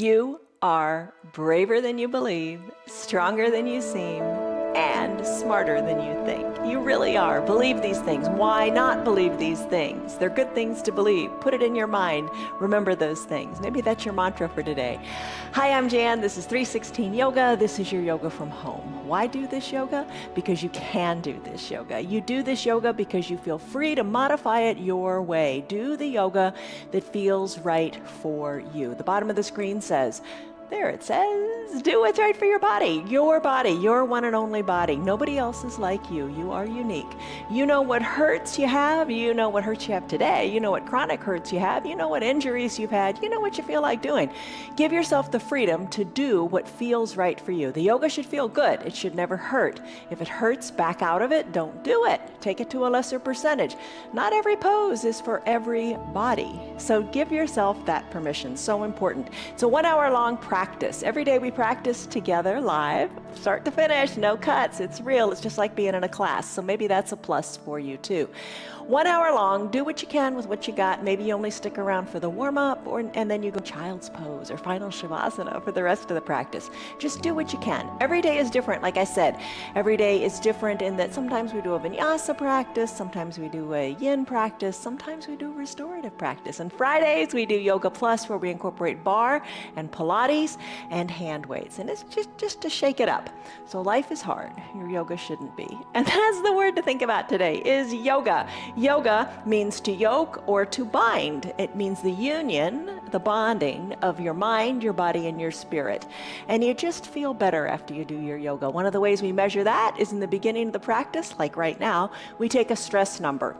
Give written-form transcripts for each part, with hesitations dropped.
You are braver than you believe, stronger than you seem, and smarter than you think. You really are. Believe these things. Why not believe these things? They're good things to believe. Put it in your mind. Remember those things. Maybe that's your mantra for today. Hi, I'm Jan. This is 316 Yoga. This is your yoga from home. Why do this yoga? Because you can do this yoga. You do this yoga because you feel free to modify it your way. Do the yoga that feels right for you. The bottom of the screen says, there it says, do what's right for your body, your one and only body. Nobody else is like you. You are unique. You know what hurts you have. You know what hurts you have today. You know what chronic hurts you have. You know what injuries you've had. You know what you feel like doing. Give yourself the freedom to do what feels right for you. The yoga should feel good. It should never hurt. If it hurts, back out of it. Don't do it. Take it to a lesser percentage. Not every pose is for every body. So give yourself that permission. So important. It's a 1 hour long practice. Every day we practice together live, start to finish, no cuts. It's real. It's just like being in a class. So maybe that's a plus for you too. 1 hour long, do what you can with what you got. Maybe you only stick around for the warm-up and then you go child's pose or final shavasana for the rest of the practice. Just do what you can. Every day is different. Like I said, every day is different in that sometimes we do a vinyasa practice, sometimes we do a yin practice, sometimes we do restorative practice. And Fridays we do Yoga Plus where we incorporate bar and Pilates and hand weights. And it's just to shake it up. So life is hard. Your yoga shouldn't be. And that's the word to think about today is yoga. Yoga means to yoke or to bind. It means the union, the bonding of your mind, your body, and your spirit. And you just feel better after you do your yoga. One of the ways we measure that is in the beginning of the practice, like right now, we take a stress number.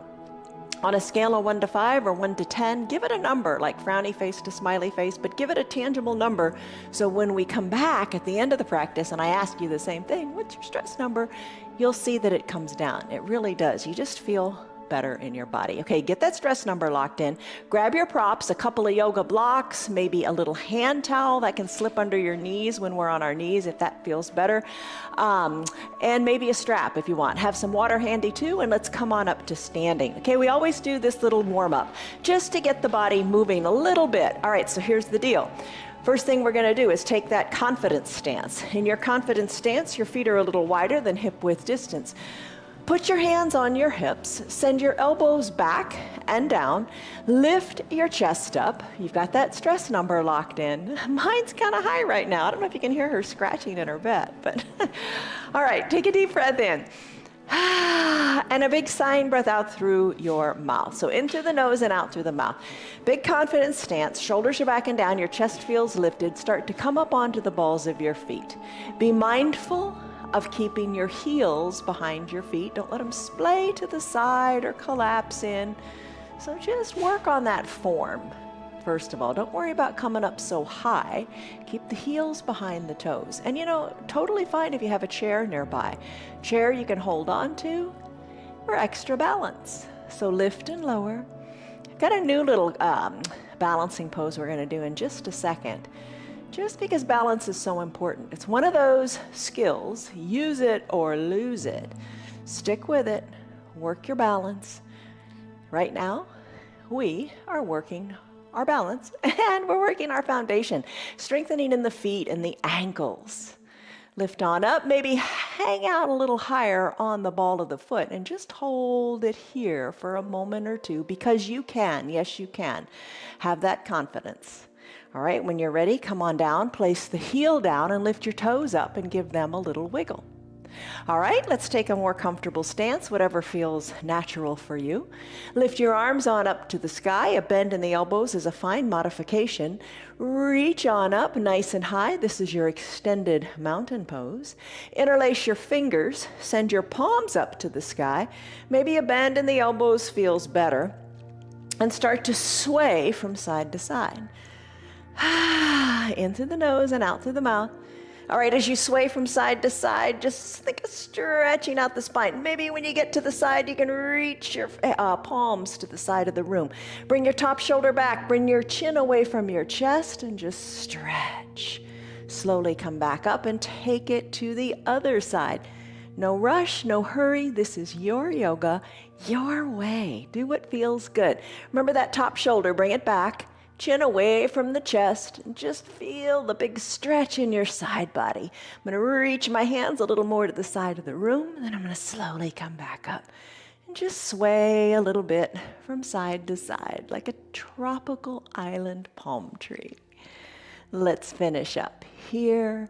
On a scale of 1 to 5 or 1 to 10, give it a number, like frowny face to smiley face, but give it a tangible number. So when we come back at the end of the practice and I ask you the same thing, what's your stress number? You'll see that it comes down. It really does. You just feel better in your body. Okay, get that stress number locked in. Grab your props, a couple of yoga blocks, maybe a little hand towel that can slip under your knees when we're on our knees if that feels better. And maybe a strap if you want. Have some water handy too, and let's come on up to standing. Okay, we always do this little warm up just to get the body moving a little bit. All right, so here's the deal. First thing we're going to do is take that confidence stance. In your confidence stance, your feet are a little wider than hip width distance. Put your hands on your hips, send your elbows back and down, lift your chest up. You've got that stress number locked in. Mine's kind of high right now. I don't know if you can hear her scratching in her bed, but all right, take a deep breath in. And a big sighing breath out through your mouth. So in through the nose and out through the mouth. Big confident stance, shoulders are back and down, your chest feels lifted. Start to come up onto the balls of your feet. Be mindful of keeping your heels behind your feet. Don't let them splay to the side or collapse in. So just work on that form. First of all, don't worry about coming up so high. Keep the heels behind the toes. And you know, totally fine if you have a chair nearby. Chair you can hold on to for extra balance. So lift and lower. I've got a new little balancing pose we're going to do in just a second. Just because balance is so important. It's one of those skills, use it or lose it. Stick with it, work your balance. Right now, we are working our balance and we're working our foundation, strengthening in the feet and the ankles. Lift on up, maybe hang out a little higher on the ball of the foot and just hold it here for a moment or two because you can, yes you can. Have that confidence. All right, when you're ready, come on down, place the heel down and lift your toes up and give them a little wiggle. All right, let's take a more comfortable stance, whatever feels natural for you. Lift your arms on up to the sky. A bend in the elbows is a fine modification. Reach on up nice and high. This is your extended mountain pose. Interlace your fingers. Send your palms up to the sky. Maybe a bend in the elbows feels better. And start to sway from side to side. In through the nose and out through the mouth. All right, as you sway from side to side, just think of stretching out the spine. Maybe when you get to the side, you can reach your palms to the side of the room. Bring your top shoulder back, bring your chin away from your chest, and just stretch. Slowly come back up and take it to the other side. No rush, no hurry. This is your yoga, your way. Do what feels good. Remember that top shoulder, bring it back. Chin away from the chest, and just feel the big stretch in your side body. I'm going to reach my hands a little more to the side of the room, and then I'm going to slowly come back up and just sway a little bit from side to side like a tropical island palm tree. Let's finish up here.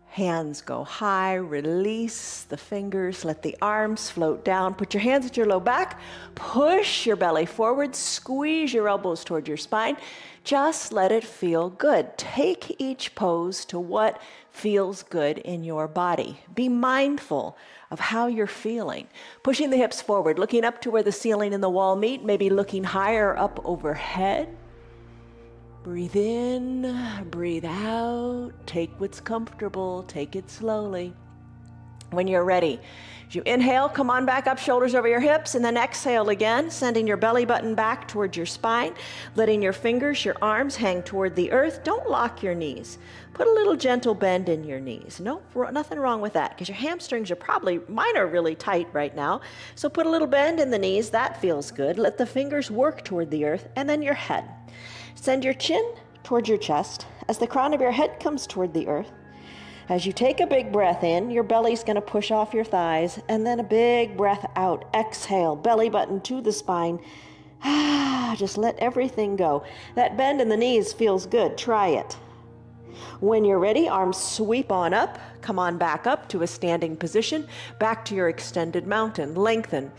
Hands go high, release the fingers, let the arms float down. Put your hands at your low back, push your belly forward, squeeze your elbows toward your spine. Just let it feel good. Take each pose to what feels good in your body. Be mindful of how you're feeling. Pushing the hips forward, looking up to where the ceiling and the wall meet, maybe looking higher up overhead. Breathe in, breathe out, take what's comfortable, take it slowly. When you're ready, as you inhale, come on back up, shoulders over your hips, and then exhale again, sending your belly button back towards your spine, letting your fingers, your arms hang toward the earth. Don't lock your knees. Put a little gentle bend in your knees. Nothing wrong with that, because your hamstrings are mine are really tight right now. So put a little bend in the knees, that feels good. Let the fingers work toward the earth, and then your head. Send your chin towards your chest as the crown of your head comes toward the earth. As you take a big breath in, your belly's going to push off your thighs, and then a big breath out. Exhale, belly button to the spine. Just let everything go. That bend in the knees feels good. Try it. When you're ready, arms sweep on up. Come on back up to a standing position. Back to your extended mountain. Lengthen.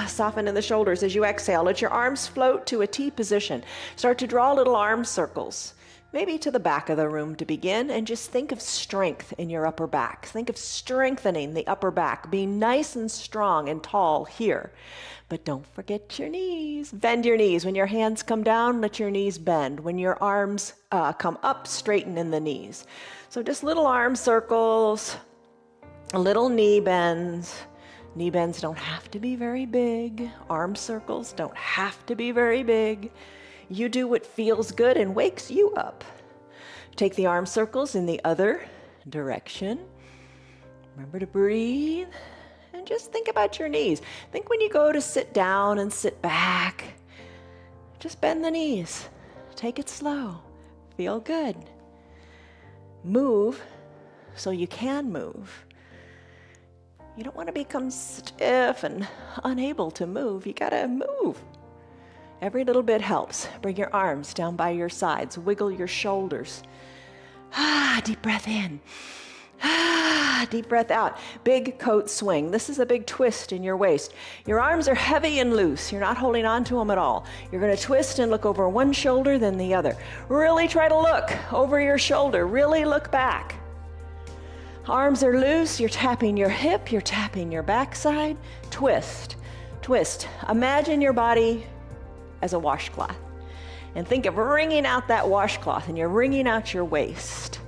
Soften in the shoulders as you exhale. Let your arms float to a T position. Start to draw little arm circles, maybe to the back of the room to begin, and just think of strength in your upper back. Think of strengthening the upper back. Be nice and strong and tall here. But don't forget your knees. Bend your knees. When your hands come down, let your knees bend. When your arms come up, straighten in the knees. So just little arm circles, little knee bends. Knee bends don't have to be very big. Arm circles don't have to be very big. You do what feels good and wakes you up. Take the arm circles in the other direction. Remember to breathe and just think about your knees. Think when you go to sit down and sit back, just bend the knees. Take it slow. Feel good. Move so you can move. You don't want to become stiff and unable to move. You gotta move. Every little bit helps. Bring your arms down by your sides. Wiggle your shoulders. Deep breath in. Deep breath out. Big coat swing. This is a big twist in your waist. Your arms are heavy and loose. You're not holding on to them at all. You're going to twist and look over one shoulder, then the other. Really try to look over your shoulder. Really look back. Arms are loose, you're tapping your hip, you're tapping your backside. Twist, twist. Imagine your body as a washcloth. And think of wringing out that washcloth, and you're wringing out your waist.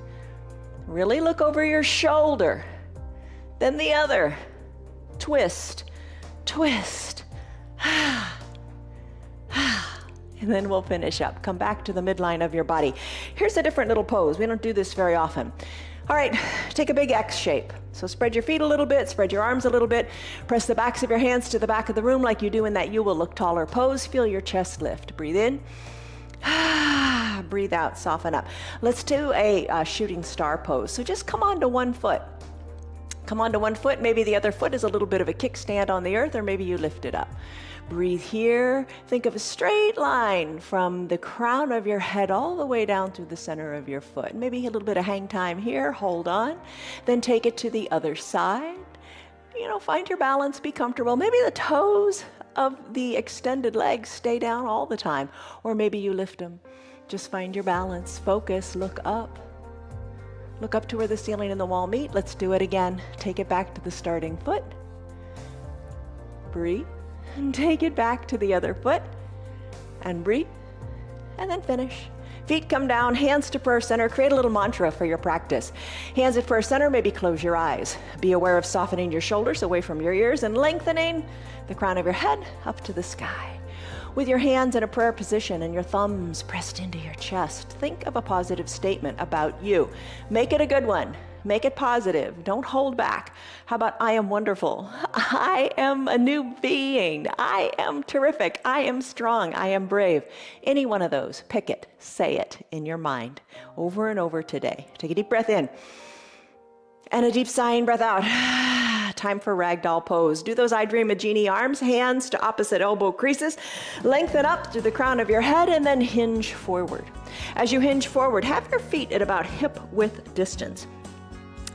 Really look over your shoulder. Then the other. Twist, twist. And then we'll finish up. Come back to the midline of your body. Here's a different little pose. We don't do this very often. All right, take a big X shape. So spread your feet a little bit, spread your arms a little bit, press the backs of your hands to the back of the room like you do in that You Will Look Taller pose. Feel your chest lift. Breathe in. Breathe out, soften up. Let's do a shooting star pose. So just come onto one foot. Come onto one foot. Maybe the other foot is a little bit of a kickstand on the earth, or maybe you lift it up. Breathe here. Think of a straight line from the crown of your head all the way down through the center of your foot. Maybe a little bit of hang time here. Hold on. Then take it to the other side. Find your balance. Be comfortable. Maybe the toes of the extended legs stay down all the time, or maybe you lift them. Just find your balance. Focus. Look up. Look up to where the ceiling and the wall meet. Let's do it again. Take it back to the starting foot. Breathe. And take it back to the other foot. And breathe. And then finish. Feet come down, hands to prayer center. Create a little mantra for your practice. Hands at prayer center, maybe close your eyes. Be aware of softening your shoulders away from your ears and lengthening the crown of your head up to the sky. With your hands in a prayer position and your thumbs pressed into your chest, think of a positive statement about you. Make it a good one. Make it positive. Don't hold back. How about I am wonderful? I am a new being. I am terrific. I am strong. I am brave. Any one of those, pick it, say it in your mind over and over today. Take a deep breath in and a deep sighing breath out. Time for ragdoll pose. Do those I Dream a Genie arms, hands to opposite elbow creases. Lengthen up through the crown of your head and then hinge forward. As you hinge forward, have your feet at about hip width distance.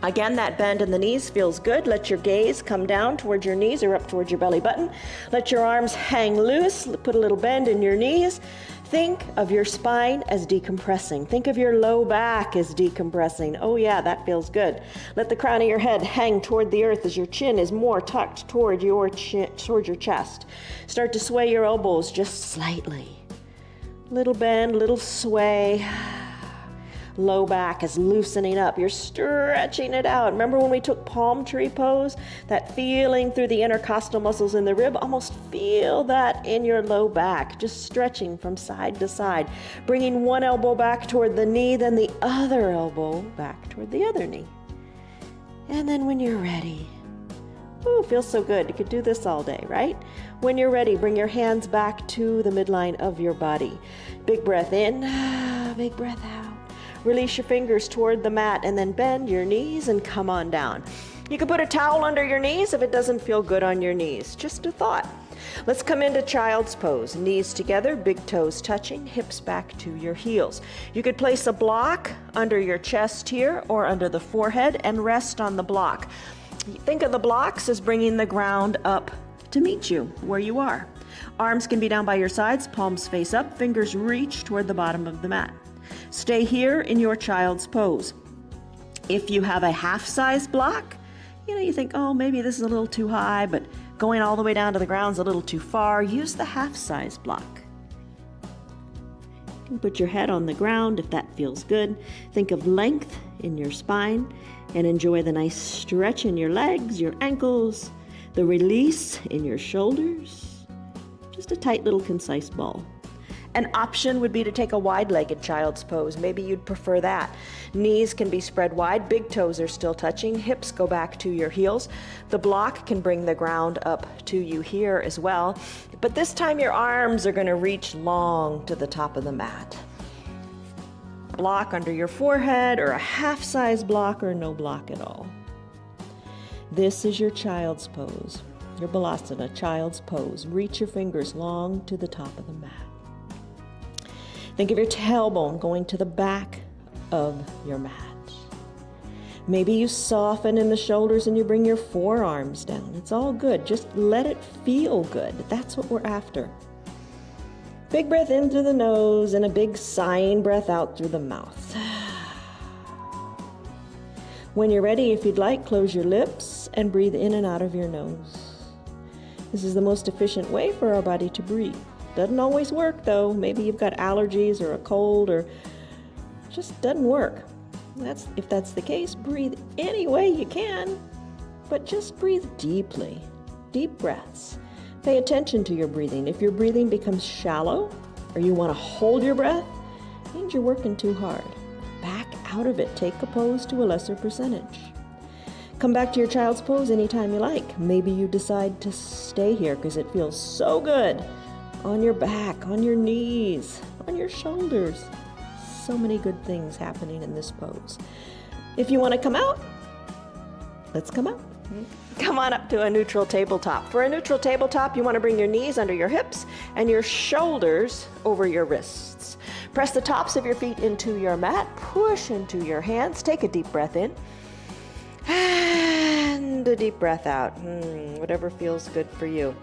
Again, that bend in the knees feels good. Let your gaze come down towards your knees or up towards your belly button. Let your arms hang loose. Put a little bend in your knees. Think of your spine as decompressing. Think of your low back as decompressing. Oh yeah, that feels good. Let the crown of your head hang toward the earth as your chin is more tucked toward your chest. Start to sway your elbows just slightly. Little bend, little sway. Low back is loosening up. You're stretching it out. Remember when we took palm tree pose? That feeling through the intercostal muscles in the rib? Almost feel that in your low back, just stretching from side to side. Bringing one elbow back toward the knee, then the other elbow back toward the other knee. And then when you're ready, ooh, feels so good. You could do this all day, right? When you're ready, bring your hands back to the midline of your body. Big breath in, big breath out. Release your fingers toward the mat and then bend your knees and come on down. You can put a towel under your knees if it doesn't feel good on your knees. Just a thought. Let's come into child's pose. Knees together, big toes touching, hips back to your heels. You could place a block under your chest here or under the forehead and rest on the block. Think of the blocks as bringing the ground up to meet you where you are. Arms can be down by your sides, palms face up, fingers reach toward the bottom of the mat. Stay here in your child's pose. If you have a half-size block, you think, oh, maybe this is a little too high, but going all the way down to the ground is a little too far. Use the half-size block. You can put your head on the ground if that feels good. Think of length in your spine and enjoy the nice stretch in your legs, your ankles, the release in your shoulders. Just a tight little concise ball. An option would be to take a wide-legged child's pose. Maybe you'd prefer that. Knees can be spread wide, big toes are still touching, hips go back to your heels. The block can bring the ground up to you here as well, but this time your arms are going to reach long to the top of the mat. Block under your forehead or a half-size block or no block at all. This is your child's pose, your Balasana, child's pose. Reach your fingers long to the top of the mat. Think of your tailbone going to the back of your mat. Maybe you soften in the shoulders and you bring your forearms down. It's all good. Just let it feel good. That's what we're after. Big breath in through the nose and a big sighing breath out through the mouth. When you're ready, if you'd like, close your lips and breathe in and out of your nose. This is the most efficient way for our body to breathe. Doesn't always work though. Maybe you've got allergies or a cold or just doesn't work. If that's the case, breathe any way you can, but just breathe deeply. Deep breaths. Pay attention to your breathing. If your breathing becomes shallow or you want to hold your breath, it means you're working too hard. Back out of it. Take a pose to a lesser percentage. Come back to your child's pose anytime you like. Maybe you decide to stay here because it feels so good. On your back, on your knees, on your shoulders. So many good things happening in this pose. If you want to come out, let's come out. Come on up to a neutral tabletop. For a neutral tabletop, you want to bring your knees under your hips and your shoulders over your wrists. Press the tops of your feet into your mat. Push into your hands. Take a deep breath in. And a deep breath out. Whatever feels good for you.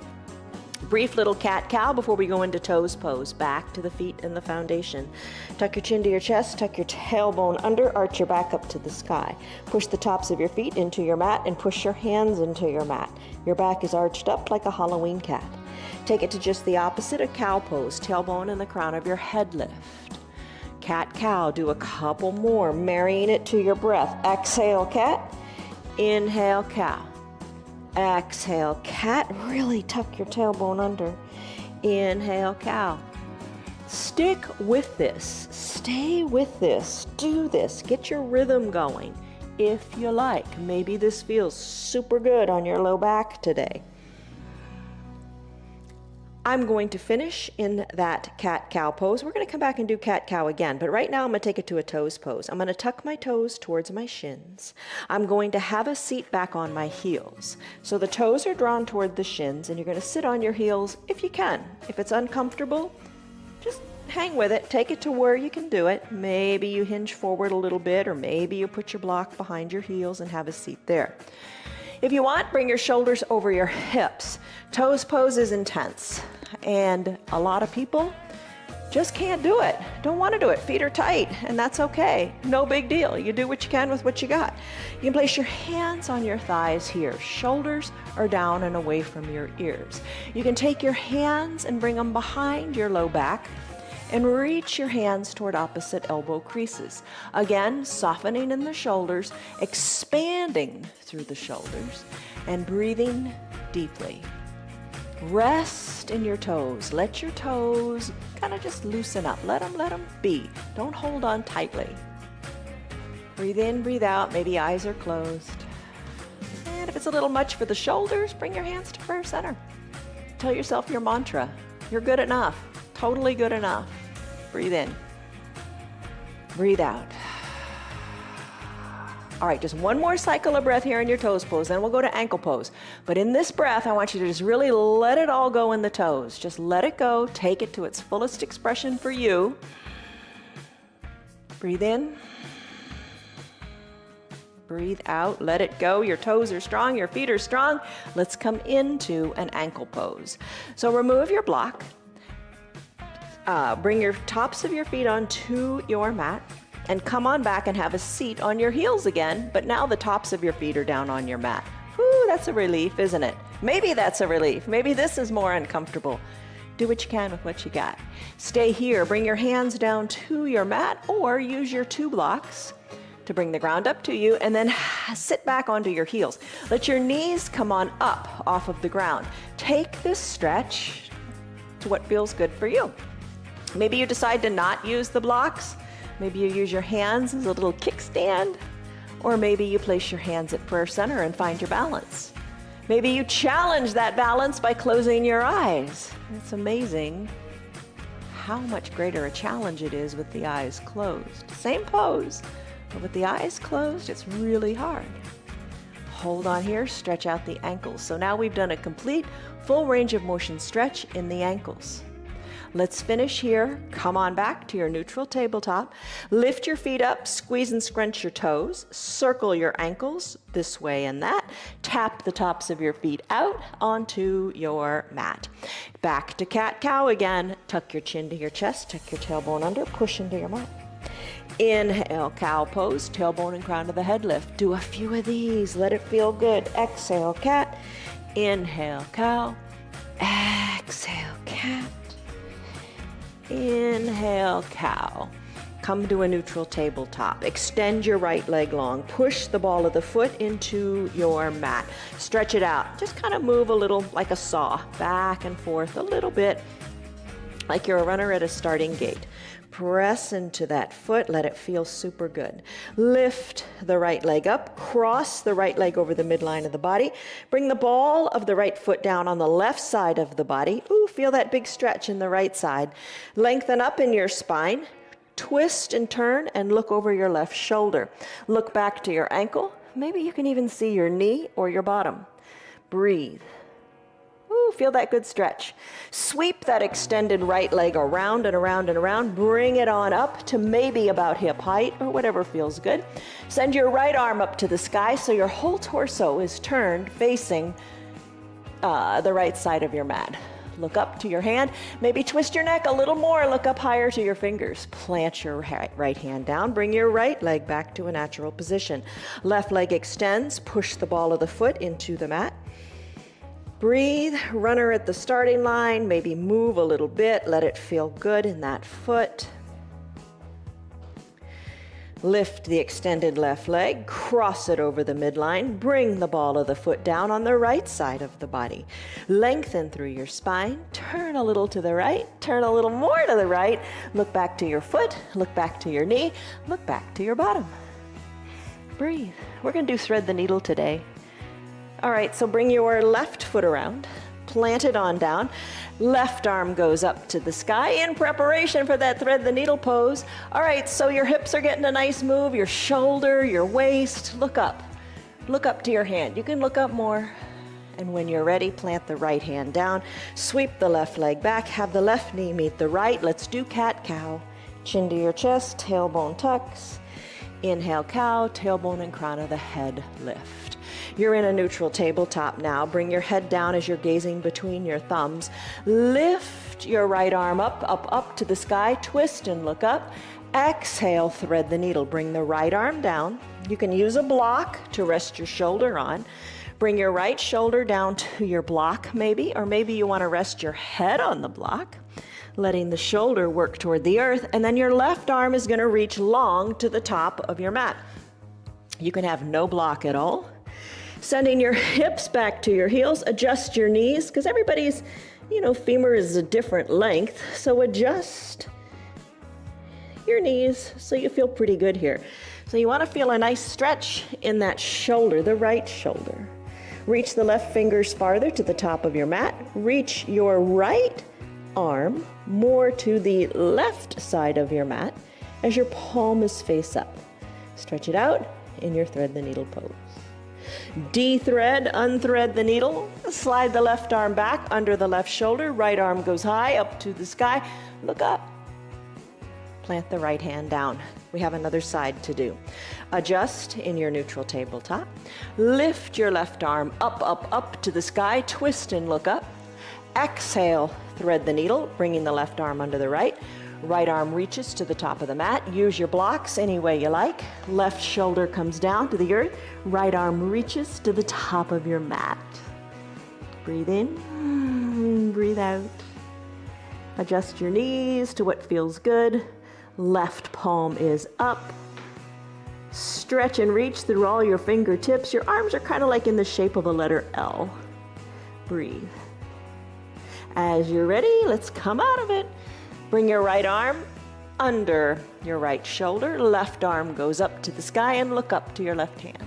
Brief little cat-cow before we go into toes pose. Back to the feet and the foundation. Tuck your chin to your chest, tuck your tailbone under, arch your back up to the sky. Push the tops of your feet into your mat and push your hands into your mat. Your back is arched up like a Halloween cat. Take it to just the opposite of cow pose. Tailbone and the crown of your head lift. Cat-cow, do a couple more, marrying it to your breath. Exhale, cat. Inhale, cow. Exhale, cat. Really tuck your tailbone under. Inhale, cow. Stick with this. Stay with this. Do this. Get your rhythm going. if you like. Maybe this feels super good on your low back today. I'm going to finish in that cat-cow pose. We're going to come back and do cat-cow again, but right now I'm going to take it to a toes pose. I'm going to tuck my toes towards my shins. I'm going to have a seat back on my heels. So the toes are drawn toward the shins, and you're going to sit on your heels if you can. If it's uncomfortable, just hang with it. Take it to where you can do it. Maybe you hinge forward a little bit, or maybe you put your block behind your heels and have a seat there. If you want, bring your shoulders over your hips. Toes pose is intense, and a lot of people just can't do it, don't want to do it. Feet are tight, and that's okay. No big deal. You do what you can with what you got. You can place your hands on your thighs here. Shoulders are down and away from your ears. You can take your hands and bring them behind your low back and reach your hands toward opposite elbow creases. Again, softening in the shoulders, expanding through the shoulders, and breathing deeply. Rest in your toes. Let your toes kind of just loosen up. Let them be. Don't hold on tightly. Breathe in, breathe out. Maybe eyes are closed. And if it's a little much for the shoulders, bring your hands to prayer center. Tell yourself your mantra. You're good enough. Totally good enough. Breathe in. Breathe out. All right, just one more cycle of breath here in your toes pose, then we'll go to ankle pose. But in this breath, I want you to just really let it all go in the toes. Just let it go. Take it to its fullest expression for you. Breathe in. Breathe out. Let it go. Your toes are strong. Your feet are strong. Let's come into an ankle pose. So remove your block. Bring your tops of your feet onto your mat and come on back and have a seat on your heels again, but now the tops of your feet are down on your mat. Whew, that's a relief, isn't it? Maybe that's a relief. Maybe this is more uncomfortable. Do what you can with what you got. Stay here. Bring your hands down to your mat or use your two blocks to bring the ground up to you, and then sit back onto your heels. Let your knees come on up off of the ground. Take this stretch to what feels good for you. Maybe you decide to not use the blocks. Maybe you use your hands as a little kickstand, or maybe you place your hands at prayer center and find your balance. Maybe you challenge that balance by closing your eyes. It's amazing how much greater a challenge it is with the eyes closed. Same pose, but with the eyes closed, it's really hard. Hold on here, stretch out the ankles. So now we've done a complete full range of motion stretch in the ankles. Let's finish here. Come on back to your neutral tabletop. Lift your feet up, squeeze and scrunch your toes. Circle your ankles this way and that. Tap the tops of your feet out onto your mat. Back to cat-cow again. Tuck your chin to your chest, tuck your tailbone under, push into your mat. Inhale, cow pose, tailbone and crown of the head lift. Do a few of these. Let it feel good. Exhale, cat. Inhale, cow. Exhale, cat. Inhale, cow. Come to a neutral tabletop. Extend your right leg long. Push the ball of the foot into your mat. Stretch it out. Just kind of move a little like a saw, back and forth a little bit, like you're a runner at a starting gate. Press into that foot. Let it feel super good. Lift the right leg up. Cross the right leg over the midline of the body. Bring the ball of the right foot down on the left side of the body. Ooh, feel that big stretch in the right side. Lengthen up in your spine. Twist and turn and look over your left shoulder. Look back to your ankle. Maybe you can even see your knee or your bottom. Breathe. Ooh, feel that good stretch. Sweep that extended right leg around and around and around. Bring it on up to maybe about hip height or whatever feels good. Send your right arm up to the sky so your whole torso is turned facing the right side of your mat. Look up to your hand. Maybe twist your neck a little more. Look up higher to your fingers. Plant your right hand down. Bring your right leg back to a natural position. Left leg extends. Push the ball of the foot into the mat. Breathe, runner at the starting line, maybe move a little bit, let it feel good in that foot. Lift the extended left leg, cross it over the midline, bring the ball of the foot down on the right side of the body. Lengthen through your spine, turn a little to the right, turn a little more to the right, look back to your foot, look back to your knee, look back to your bottom. Breathe. We're going to do thread the needle today. All right, so bring your left foot around, plant it on down. Left arm goes up to the sky in preparation for that thread the needle pose. All right, so your hips are getting a nice move, your shoulder, your waist. Look up. Look up to your hand. You can look up more. And when you're ready, plant the right hand down. Sweep the left leg back. Have the left knee meet the right. Let's do cat-cow. Chin to your chest, tailbone tucks. Inhale, cow, tailbone and crown of the head lift. You're in a neutral tabletop now. Bring your head down as you're gazing between your thumbs. Lift your right arm up, up, up to the sky. Twist and look up. Exhale, thread the needle. Bring the right arm down. You can use a block to rest your shoulder on. Bring your right shoulder down to your block maybe, or maybe you want to rest your head on the block, letting the shoulder work toward the earth, and then your left arm is going to reach long to the top of your mat. You can have no block at all. Sending your hips back to your heels, adjust your knees, because everybody's, femur is a different length, so adjust your knees so you feel pretty good here. So you want to feel a nice stretch in that shoulder, the right shoulder. Reach the left fingers farther to the top of your mat. Reach your right arm more to the left side of your mat as your palm is face up. Stretch it out in your thread the needle pose. De-thread, unthread the needle. Slide the left arm back under the left shoulder. Right arm goes high up to the sky. Look up. Plant the right hand down. We have another side to do. Adjust in your neutral tabletop. Lift your left arm up, up, up to the sky. Twist and look up. Exhale, thread the needle, bringing the left arm under the right. Right arm reaches to the top of the mat. Use your blocks any way you like. Left shoulder comes down to the earth. Right arm reaches to the top of your mat. Breathe in, breathe out. Adjust your knees to what feels good. Left palm is up. Stretch and reach through all your fingertips. Your arms are kind of like in the shape of a letter L. Breathe. As you're ready, let's come out of it. Bring your right arm under your right shoulder. Left arm goes up to the sky and look up to your left hand.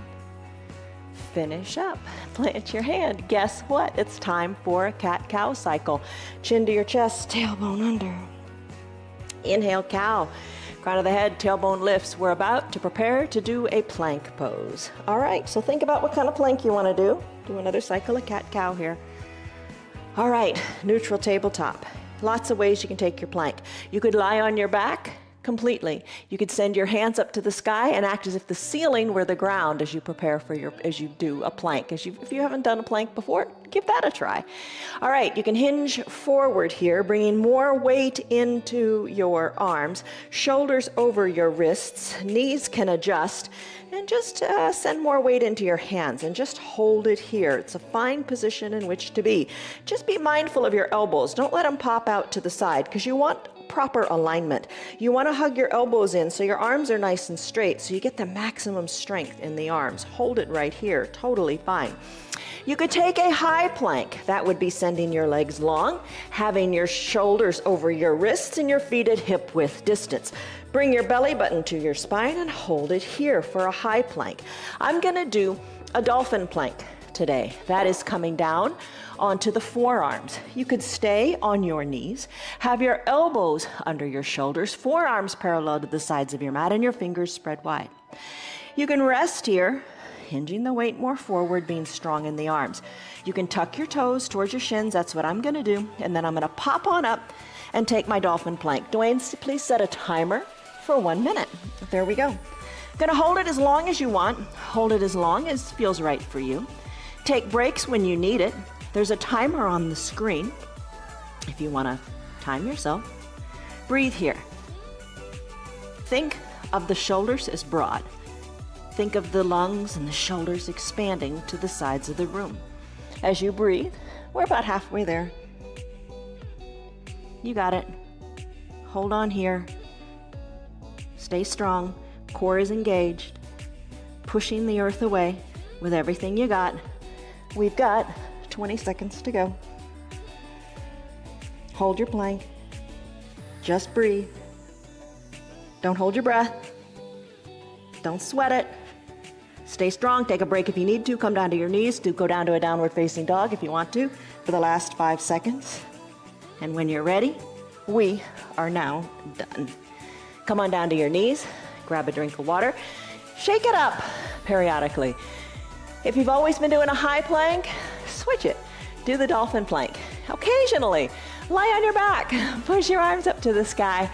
Finish up. Plant your hand. Guess what? It's time for a cat-cow cycle. Chin to your chest, tailbone under. Inhale, cow. Crown of the head, tailbone lifts. We're about to prepare to do a plank pose. All right, so think about what kind of plank you want to do. Do another cycle of cat-cow here. All right, neutral tabletop. Lots of ways you can take your plank. You could lie on your back completely. You could send your hands up to the sky and act as if the ceiling were the ground as you prepare for as you do a plank. If you haven't done a plank before, give that a try. All right, you can hinge forward here, bringing more weight into your arms, shoulders over your wrists, knees can adjust, and just send more weight into your hands and just hold it here. It's a fine position in which to be. Just be mindful of your elbows. Don't let them pop out to the side because you want proper alignment. You want to hug your elbows in so your arms are nice and straight so you get the maximum strength in the arms. Hold it right here. Totally fine. You could take a high plank. That would be sending your legs long, having your shoulders over your wrists and your feet at hip width distance. Bring your belly button to your spine and hold it here for a high plank. I'm going to do a dolphin plank today. That is coming down onto the forearms. You could stay on your knees, have your elbows under your shoulders, forearms parallel to the sides of your mat, and your fingers spread wide. You can rest here, hinging the weight more forward, being strong in the arms. You can tuck your toes towards your shins. That's what I'm going to do. And then I'm going to pop on up and take my dolphin plank. Dwayne, please set a timer for 1 minute. There we go. Going to hold it as long as you want. Hold it as long as feels right for you. Take breaks when you need it. There's a timer on the screen if you want to time yourself. Breathe here. Think of the shoulders as broad. Think of the lungs and the shoulders expanding to the sides of the room. As you breathe, we're about halfway there. You got it. Hold on here. Stay strong. Core is engaged. Pushing the earth away with everything you got. We've got 20 seconds to go. Hold your plank. Just breathe. Don't hold your breath. Don't sweat it. Stay strong, take a break if you need to, come down to your knees, go down to a downward facing dog if you want to for the last 5 seconds. And when you're ready, we are now done. Come on down to your knees, grab a drink of water, shake it up periodically. If you've always been doing a high plank, switch it. Do the dolphin plank. Occasionally, lie on your back, push your arms up to the sky,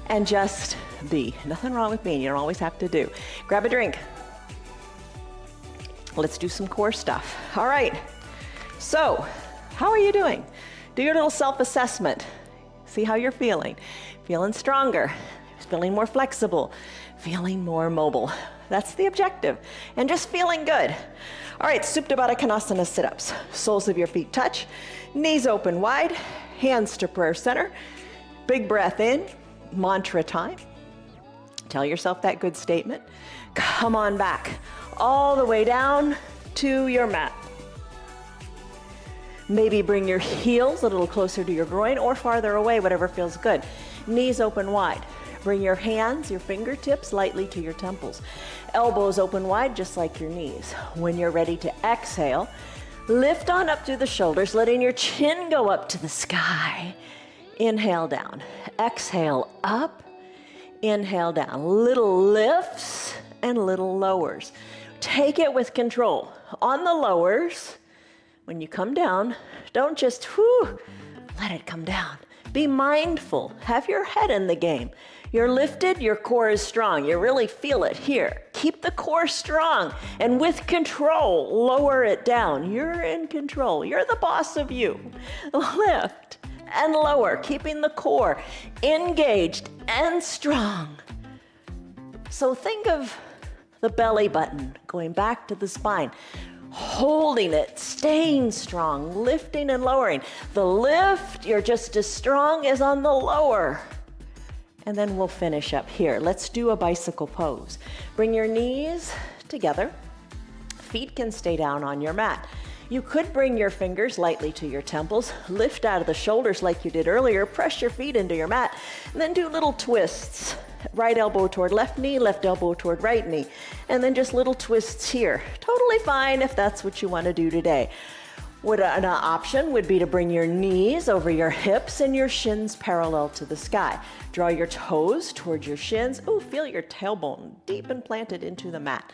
and just be. Nothing wrong with being, you don't always have to do. Grab a drink. Let's do some core stuff. All right, so how are you doing? Do your little self-assessment. See how you're feeling. Feeling stronger, feeling more flexible, feeling more mobile. That's the objective, and just feeling good. All right, Supta Baddha Konasana sit-ups. Soles of your feet touch, knees open wide, hands to prayer center. Big breath in, mantra time. Tell yourself that good statement. Come on back, all the way down to your mat. Maybe bring your heels a little closer to your groin or farther away, whatever feels good. Knees open wide. Bring your hands, your fingertips lightly to your temples. Elbows open wide, just like your knees. When you're ready to exhale, lift on up through the shoulders, letting your chin go up to the sky. Inhale down. Exhale up. Inhale down. Little lifts and little lowers. Take it with control. On the lowers, when you come down, don't just let it come down. Be mindful. Have your head in the game. You're lifted, your core is strong. You really feel it here. Keep the core strong and with control, lower it down. You're in control. You're the boss of you. Lift and lower, keeping the core engaged and strong. So think of the belly button going back to the spine. Holding it, staying strong, lifting and lowering. The lift, you're just as strong as on the lower. And then we'll finish up here. Let's do a bicycle pose. Bring your knees together. Feet can stay down on your mat. You could bring your fingers lightly to your temples, lift out of the shoulders like you did earlier, press your feet into your mat, and then do little twists. Right elbow toward left knee, left elbow toward right knee, and then just little twists here. Totally fine if that's what you want to do today. An option would be to bring your knees over your hips and your shins parallel to the sky. Draw your toes towards your shins. Ooh, feel your tailbone deep and planted into the mat.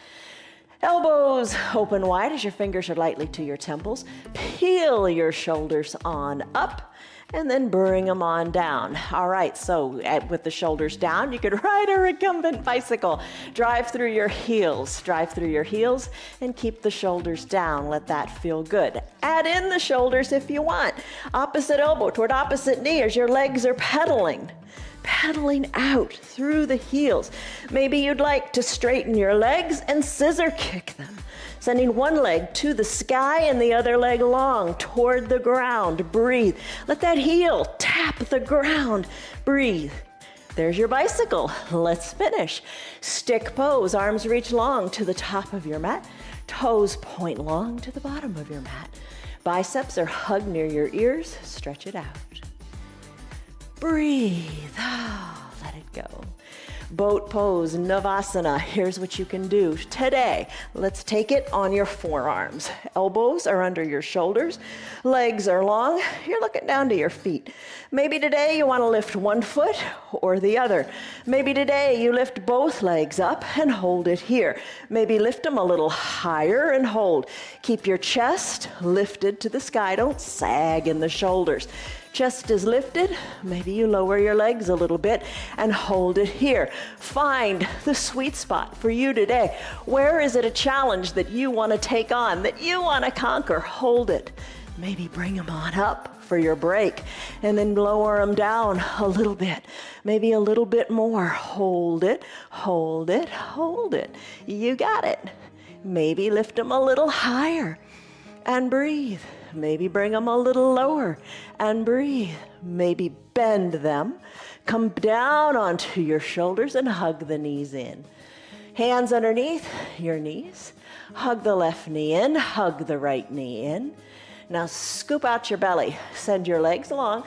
Elbows open wide as your fingers are lightly to your temples. Peel your shoulders on up and then bring them on down. All right, so with the shoulders down, you could ride a recumbent bicycle. Drive through your heels and keep the shoulders down. Let that feel good. Add in the shoulders if you want. Opposite elbow toward opposite knee as your legs are pedaling out through the heels. Maybe you'd like to straighten your legs and scissor kick them, sending one leg to the sky and the other leg long toward the ground. Breathe. Let that heel tap the ground. Breathe. There's your bicycle. Let's finish. Stick pose. Arms reach long to the top of your mat. Toes point long to the bottom of your mat. Biceps are hugged near your ears. Stretch it out. Breathe. Let it go. Boat pose, Navasana. Here's what you can do today. Let's take it on your forearms. Elbows are under your shoulders. Legs are long. You're looking down to your feet. Maybe today you want to lift one foot or the other. Maybe today you lift both legs up and hold it here. Maybe lift them a little higher and hold. Keep your chest lifted to the sky. Don't sag in the shoulders. Chest is lifted. Maybe you lower your legs a little bit and hold it here. Find the sweet spot for you today. Where is it a challenge that you want to take on, that you want to conquer? Hold it. Maybe bring them on up for your break and then lower them down a little bit. Maybe a little bit more. Hold it, hold it, hold it. You got it. Maybe lift them a little higher and breathe. Maybe bring them a little lower and breathe. Maybe bend them. Come down onto your shoulders and hug the knees in. Hands underneath your knees. Hug the left knee in, hug the right knee in. Now scoop out your belly. Send your legs along.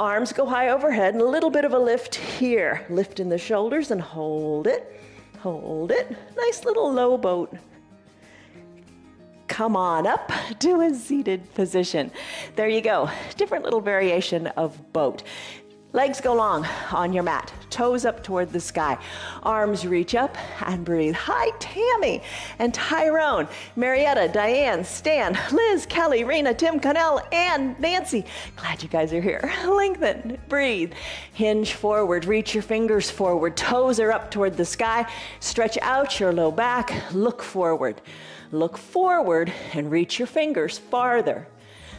Arms go high overhead and a little bit of a lift here. Lift in the shoulders and hold it. Hold it. Nice little low boat. come on up to a seated position. There you go. Different little variation of boat. Legs go long on your mat, toes up toward the sky. Arms reach up and breathe. Hi, Tammy and Tyrone, Marietta, Diane, Stan, Liz, Kelly, Rena, Tim, Connell, and Nancy. Glad you guys are here. Lengthen, breathe. Hinge forward, reach your fingers forward. Toes are up toward the sky. Stretch out your low back, look forward. Look forward and reach your fingers farther.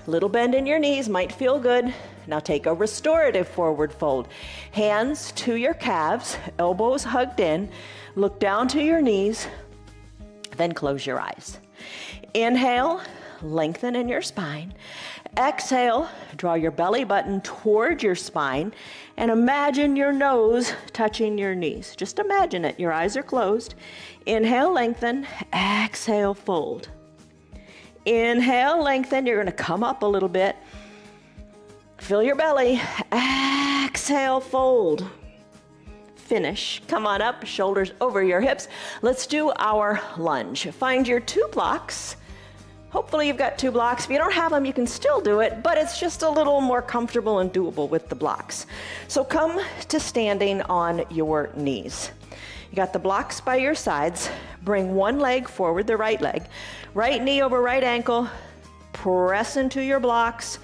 Little bend in your knees might feel good. Now take a restorative forward fold. Hands to your calves, elbows hugged in. Look down to your knees, then close your eyes. Inhale, lengthen in your spine. Exhale, draw your belly button toward your spine and imagine your nose touching your knees. Just imagine it. Your eyes are closed. Inhale, lengthen. Exhale, fold. Inhale, lengthen. You're going to come up a little bit. Fill your belly. Exhale, fold. Finish. Come on up, shoulders over your hips. Let's do our lunge. Find your 2 blocks. Hopefully you've got 2 blocks. If you don't have them, you can still do it, but it's just a little more comfortable and doable with the blocks. So come to standing on your knees. You got the blocks by your sides. Bring one leg forward, the right leg. Right knee over right ankle. Press into your blocks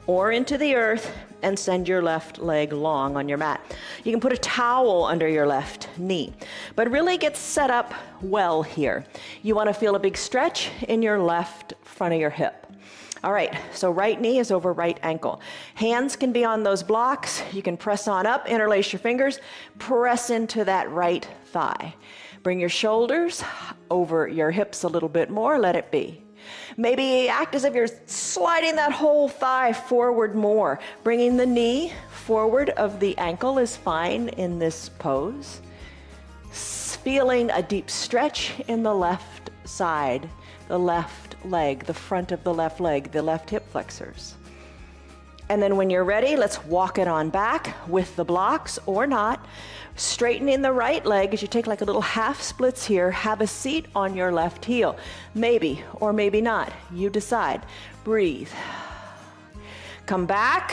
or into the earth and send your left leg long on your mat. You can put a towel under your left knee, but really get set up well here. You want to feel a big stretch in your left front of your hip. All right, so right knee is over right ankle. Hands can be on those blocks. You can press on up, interlace your fingers, press into that right thigh. Bring your shoulders over your hips a little bit more, let it be. Maybe act as if you're sliding that whole thigh forward more. Bringing the knee forward of the ankle is fine in this pose. Feeling a deep stretch in the left side, the left leg, the front of the left leg, the left hip flexors. And then when you're ready, let's walk it on back with the blocks or not. Straightening the right leg as you take like a little half splits here. Have a seat on your left heel. Maybe or maybe not. You decide. Breathe. Come back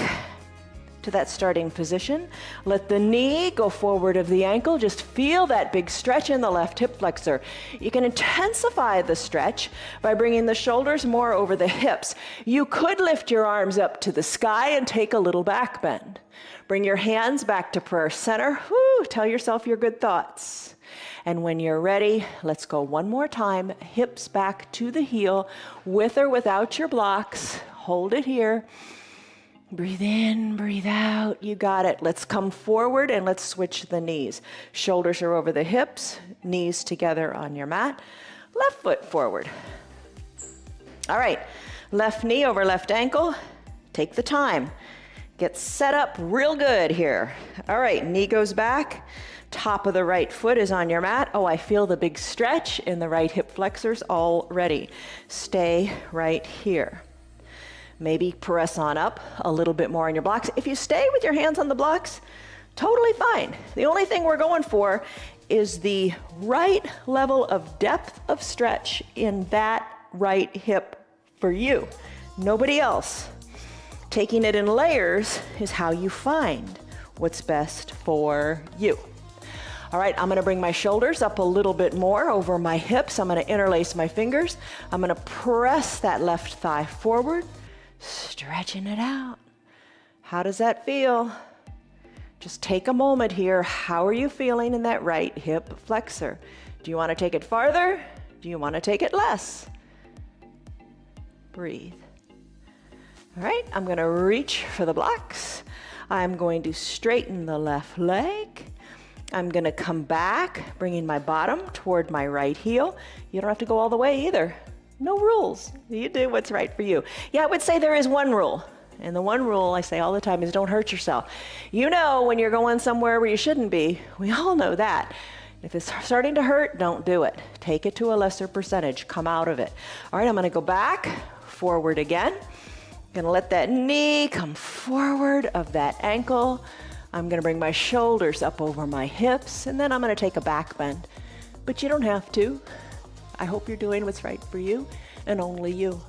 to that starting position. Let the knee go forward of the ankle. Just feel that big stretch in the left hip flexor. You can intensify the stretch by bringing the shoulders more over the hips. You could lift your arms up to the sky and take a little back bend. Bring your hands back to prayer center. Woo, tell yourself your good thoughts. And when you're ready, let's go one more time. Hips back to the heel, with or without your blocks. Hold it here. Breathe in, breathe out. You got it. Let's come forward and let's switch the knees. Shoulders are over the hips, knees together on your mat. Left foot forward. All right, left knee over left ankle. Take the time. Get set up real good here. All right, knee goes back. Top of the right foot is on your mat. Oh, I feel the big stretch in the right hip flexors already. Stay right here. Maybe press on up a little bit more on your blocks. If you stay with your hands on the blocks, totally fine. The only thing we're going for is the right level of depth of stretch in that right hip for you, nobody else. Taking it in layers is how you find what's best for you. All right, I'm gonna bring my shoulders up a little bit more over my hips. I'm gonna interlace my fingers. I'm gonna press that left thigh forward, stretching it out. How does that feel? Just take a moment here. How are you feeling in that right hip flexor? Do you want to take it farther? Do you want to take it less? Breathe. All right, I'm going to reach for the blocks. I'm going to straighten the left leg. I'm going to come back, bringing my bottom toward my right heel. You don't have to go all the way either. No rules. You do what's right for you. Yeah, I would say there is one rule. And the one rule I say all the time is don't hurt yourself. You know when you're going somewhere where you shouldn't be. We all know that. If it's starting to hurt, don't do it. Take it to a lesser percentage. Come out of it. All right, I'm going to go back, forward again. I'm going to let that knee come forward of that ankle. I'm going to bring my shoulders up over my hips, and then I'm going to take a back bend. But you don't have to. I hope you're doing what's right for you. and only you.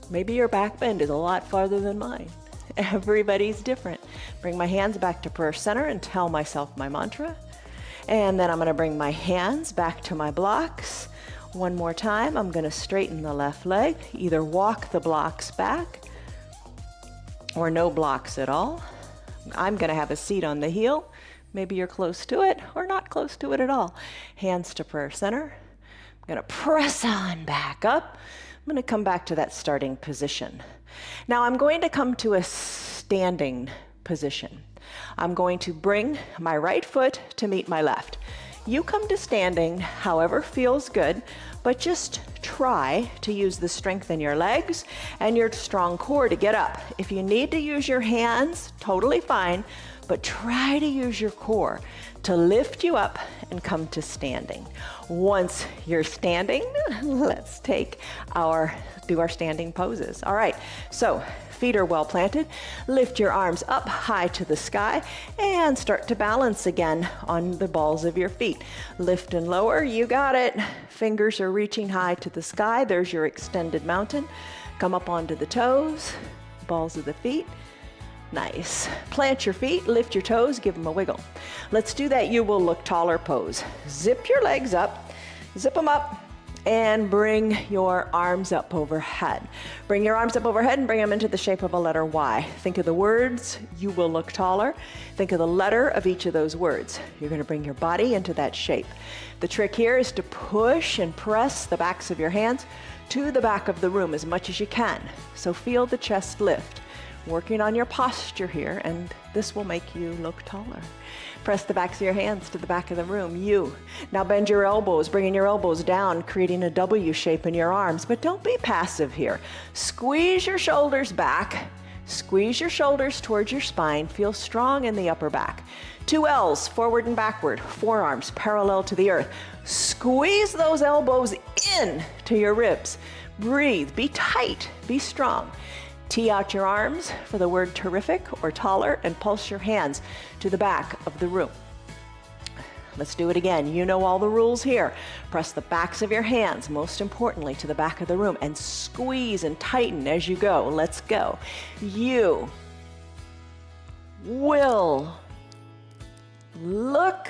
Maybe your back bend is a lot farther than mine. Everybody's different. Bring my hands back to prayer center and tell myself my mantra. And then I'm going to bring my hands back to my blocks. One more time, I'm going to straighten the left leg, either walk the blocks back or no blocks at all. I'm going to have a seat on the heel. Maybe you're close to it or not close to it at all. Hands to prayer center. I'm going to press on back up. I'm going to come back to that starting position. Now I'm going to come to a standing position. I'm going to bring my right foot to meet my left. You come to standing however feels good, but just try to use the strength in your legs and your strong core to get up. If you need to use your hands, totally fine, but try to use your core to lift you up and come to standing. Once you're standing, let's do our standing poses. All right, so feet are well planted. Lift your arms up high to the sky and start to balance again on the balls of your feet. Lift and lower, you got it. Fingers are reaching high to the sky. There's your extended mountain. Come up onto the toes, balls of the feet. Nice. Plant your feet, lift your toes, give them a wiggle. Let's do that you will look taller pose. Zip your legs up, zip them up, and bring your arms up overhead. Bring your arms up overhead and bring them into the shape of a letter Y. Think of the words, you will look taller. Think of the letter of each of those words. You're going to bring your body into that shape. The trick here is to push and press the backs of your hands to the back of the room as much as you can. So feel the chest lift. Working on your posture here, and this will make you look taller. Press the backs of your hands to the back of the room. You. Now bend your elbows, bringing your elbows down, creating a W shape in your arms, but don't be passive here. Squeeze your shoulders back. Squeeze your shoulders towards your spine. Feel strong in the upper back. 2 L's, forward and backward. Forearms parallel to the earth. Squeeze those elbows in to your ribs. Breathe. Be tight. Be strong. Tee out your arms for the word terrific or taller and pulse your hands to the back of the room. Let's do it again. You know all the rules here. Press the backs of your hands, most importantly, to the back of the room and squeeze and tighten as you go. Let's go. You will look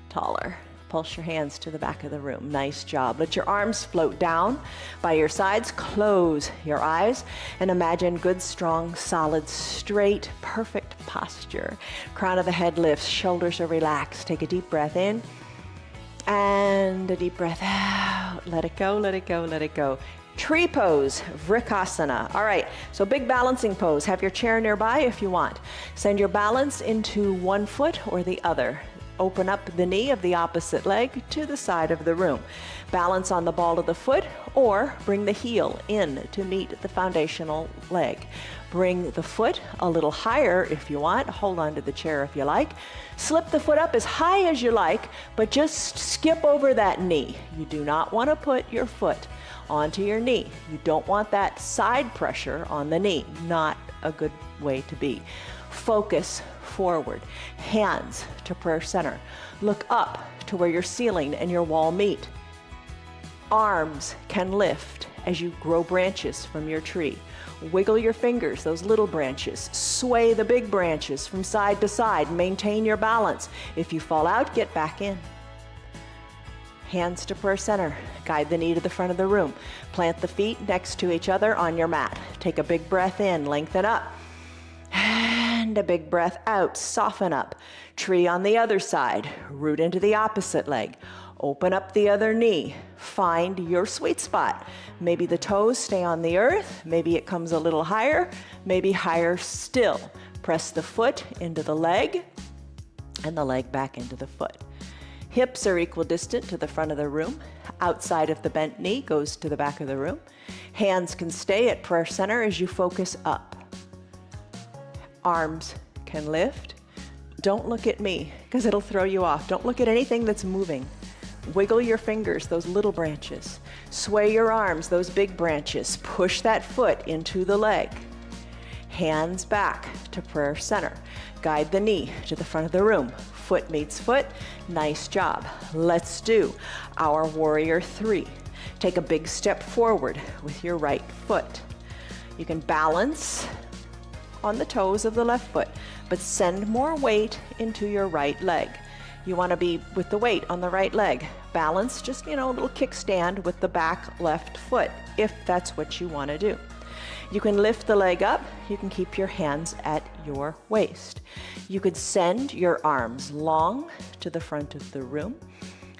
taller. Pulse your hands to the back of the room. Nice job. Let your arms float down by your sides. Close your eyes and imagine good, strong, solid, straight, perfect posture. Crown of the head lifts, shoulders are relaxed. Take a deep breath in and a deep breath out. Let it go, let it go, let it go. Tree pose, Vrikasana. All right, so big balancing pose. Have your chair nearby if you want. Send your balance into one foot or the other. Open up the knee of the opposite leg to the side of the room. Balance on the ball of the foot or bring the heel in to meet the foundational leg. Bring the foot a little higher if you want. Hold on to the chair if you like. Slip the foot up as high as you like, but just skip over that knee. You do not want to put your foot onto your knee. You don't want that side pressure on the knee. Not a good way to be. Focus forward, hands to prayer center. Look up to where your ceiling and your wall meet. Arms can lift as you grow branches from your tree. Wiggle your fingers, those little branches. Sway the big branches from side to side. Maintain your balance. If you fall out, get back in. Hands to prayer center. Guide the knee to the front of the room. Plant the feet next to each other on your mat. Take a big breath in, lengthen up. And a big breath out, soften up. Tree on the other side, root into the opposite leg. Open up the other knee. Find your sweet spot. Maybe the toes stay on the earth. Maybe it comes a little higher. Maybe higher still. Press the foot into the leg and the leg back into the foot. Hips are equidistant to the front of the room. Outside of the bent knee goes to the back of the room. Hands can stay at prayer center as you focus up. Arms can lift. Don't look at me because it'll throw you off. Don't look at anything that's moving. Wiggle your fingers, those little branches. Sway your arms, those big branches. Push that foot into the leg. Hands back to prayer center. Guide the knee to the front of the room. Foot meets foot. Nice job. Let's do our warrior 3. Take a big step forward with your right foot. You can balance on the toes of the left foot, but send more weight into your right leg. You want to be with the weight on the right leg. Balance, just, a little kickstand with the back left foot, if that's what you want to do. You can lift the leg up. You can keep your hands at your waist. You could send your arms long to the front of the room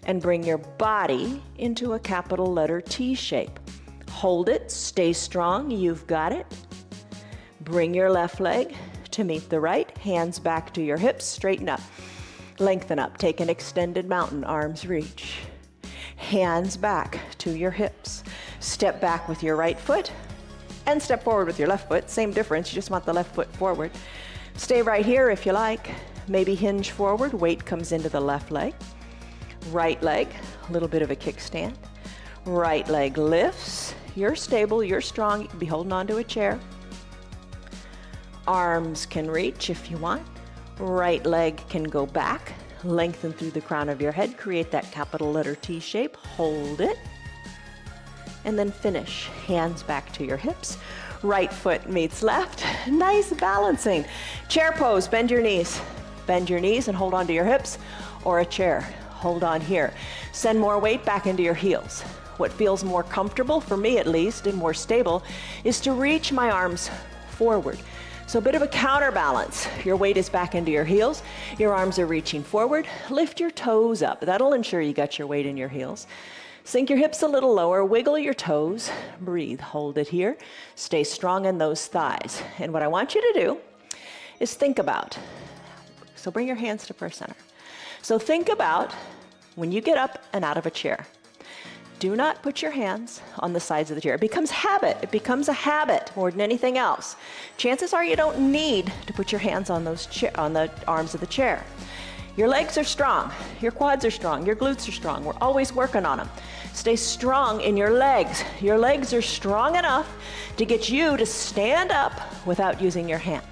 and bring your body into a capital letter T shape. Hold it, stay strong, you've got it. Bring your left leg to meet the right, hands back to your hips, straighten up. Lengthen up, take an extended mountain, arms reach. Hands back to your hips. Step back with your right foot and step forward with your left foot. Same difference, you just want the left foot forward. Stay right here if you like. Maybe hinge forward, weight comes into the left leg. Right leg, a little bit of a kickstand. Right leg lifts. You're stable, you're strong, you can be holding on to a chair. Arms can reach if you want. Right leg can go back, lengthen through the crown of your head, create that capital letter T shape, hold it, and then finish. Hands back to your hips, right foot meets left, nice balancing. Chair pose, bend your knees and hold on to your hips, or a chair, hold on here. Send more weight back into your heels. What feels more comfortable, for me at least, and more stable, is to reach my arms forward. So a bit of a counterbalance. Your weight is back into your heels. Your arms are reaching forward. Lift your toes up. That'll ensure you got your weight in your heels. Sink your hips a little lower. Wiggle your toes. Breathe. Hold it here. Stay strong in those thighs. And what I want you to do is think about. So bring your hands to prayer center. So think about when you get up and out of a chair. Do not put your hands on the sides of the chair. It becomes habit. It becomes a habit more than anything else. Chances are you don't need to put your hands on on the arms of the chair. Your legs are strong. Your quads are strong. Your glutes are strong. We're always working on them. Stay strong in your legs. Your legs are strong enough to get you to stand up without using your hands.